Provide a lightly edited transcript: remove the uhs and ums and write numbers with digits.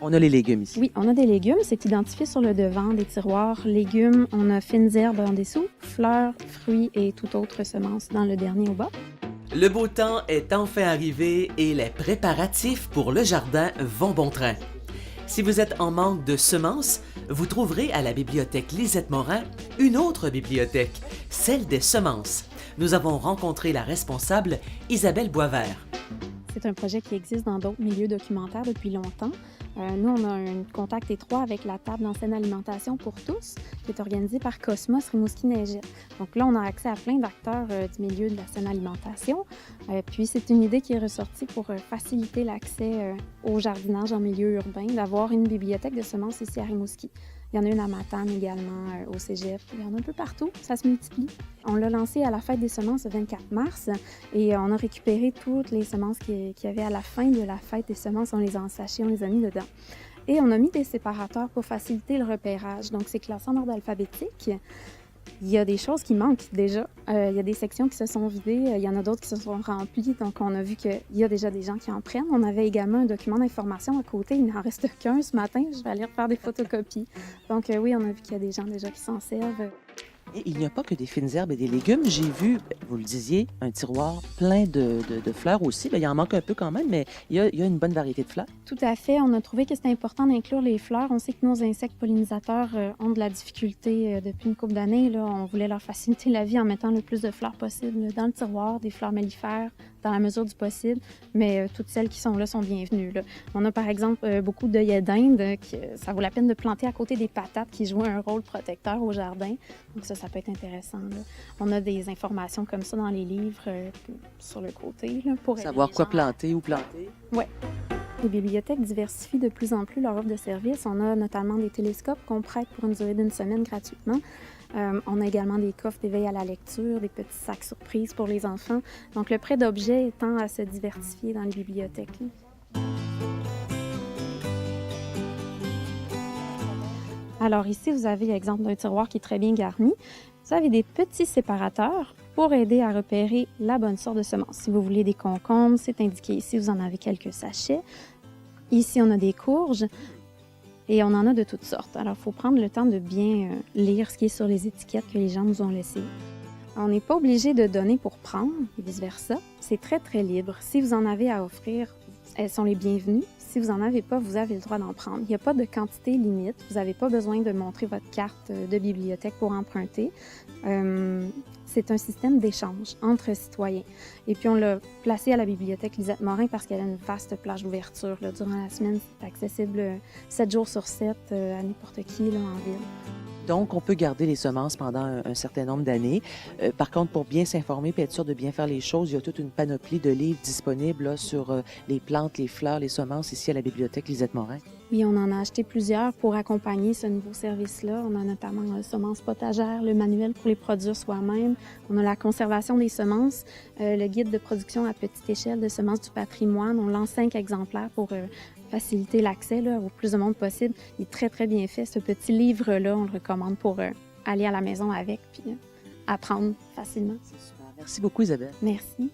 On a les légumes ici. Oui, on a des légumes. C'est identifié sur le devant des tiroirs. Légumes, on a fines herbes en dessous, fleurs, fruits et toute autre semence dans le dernier au bas. Le beau temps est enfin arrivé et les préparatifs pour le jardin vont bon train. Si vous êtes en manque de semences, vous trouverez à la bibliothèque Lisette Morin une autre bibliothèque, celle des semences. Nous avons rencontré la responsable, Isabelle Boisvert. C'est un projet qui existe dans d'autres milieux documentaires depuis longtemps. Nous, on a un contact étroit avec la table d'ancienne alimentation pour tous, qui est organisée par Cosmos Rimouski-Neigette. Donc là, on a accès à plein d'acteurs du milieu de la saine alimentation. Puis c'est une idée qui est ressortie pour faciliter l'accès au jardinage en milieu urbain, d'avoir une bibliothèque de semences ici à Rimouski. Il y en a une à Matane également, au Cégep. Il y en a un peu partout, ça se multiplie. On l'a lancé à la fête des semences le 24 mars et on a récupéré toutes les semences qu'il y avait à la fin de la fête des semences. On les a ensachées, on les a mis dedans. Et on a mis des séparateurs pour faciliter le repérage. Donc, c'est classé en ordre alphabétique. Il y a des choses qui manquent déjà. Il y a des sections qui se sont vidées, il y en a d'autres qui se sont remplies. Donc, on a vu qu'il y a déjà des gens qui en prennent. On avait également un document d'information à côté. Il n'en reste qu'un ce matin. Je vais aller refaire des photocopies. Donc, oui, on a vu qu'il y a des gens déjà qui s'en servent. Et il n'y a pas que des fines herbes et des légumes. J'ai vu, vous le disiez, un tiroir plein de fleurs aussi. Là, il en manque un peu quand même, mais il y a une bonne variété de fleurs. Tout à fait. On a trouvé que c'était important d'inclure les fleurs. On sait que nos insectes pollinisateurs ont de la difficulté depuis une couple d'années. Là, on voulait leur faciliter la vie en mettant le plus de fleurs possible dans le tiroir, des fleurs mellifères, dans la mesure du possible. Mais toutes celles qui sont là sont bienvenues. Là. On a par exemple beaucoup d'œillets d'Inde. Ça vaut la peine de planter à côté des patates qui jouent un rôle protecteur au jardin. Donc ça peut être intéressant. Là. On a des informations comme ça dans les livres sur le côté. Là, pour savoir quoi planter, où planter. Oui. Les bibliothèques diversifient de plus en plus leur offre de services. On a notamment des télescopes qu'on prête pour une durée d'1 semaine gratuitement. On a également des coffres d'éveil à la lecture, des petits sacs surprises pour les enfants. Donc, le prêt d'objets tend à se diversifier dans les bibliothèques. Là. Alors ici, vous avez l'exemple d'un tiroir qui est très bien garni. Vous avez des petits séparateurs pour aider à repérer la bonne sorte de semences. Si vous voulez des concombres, c'est indiqué ici, vous en avez quelques sachets. Ici, on a des courges et on en a de toutes sortes. Alors, il faut prendre le temps de bien lire ce qui est sur les étiquettes que les gens nous ont laissées. On n'est pas obligé de donner pour prendre et vice-versa. C'est très, très libre. Si vous en avez à offrir, elles sont les bienvenues. Si vous n'en avez pas, vous avez le droit d'en prendre. Il n'y a pas de quantité limite. Vous n'avez pas besoin de montrer votre carte de bibliothèque pour emprunter. C'est un système d'échange entre citoyens. Et puis, on l'a placé à la bibliothèque Lisette Morin parce qu'elle a une vaste plage d'ouverture. Durant la semaine, c'est accessible 7 jours sur 7 à n'importe qui là, en ville. Donc, on peut garder les semences pendant un certain nombre d'années. Par contre, pour bien s'informer et être sûr de bien faire les choses, il y a toute une panoplie de livres disponibles là, sur les plantes, les fleurs, les semences ici à la bibliothèque Lisette Morin. Oui, on en a acheté plusieurs pour accompagner ce nouveau service-là. On a notamment semences potagères, le manuel pour les produire soi-même. On a la conservation des semences, le guide de production à petite échelle de semences du patrimoine. On lance 5 exemplaires pour faciliter l'accès là, au plus de monde possible. Il est très, très bien fait. Ce petit livre-là, on le recommande pour aller à la maison avec puis apprendre facilement. C'est super. Merci beaucoup, Isabelle. Merci.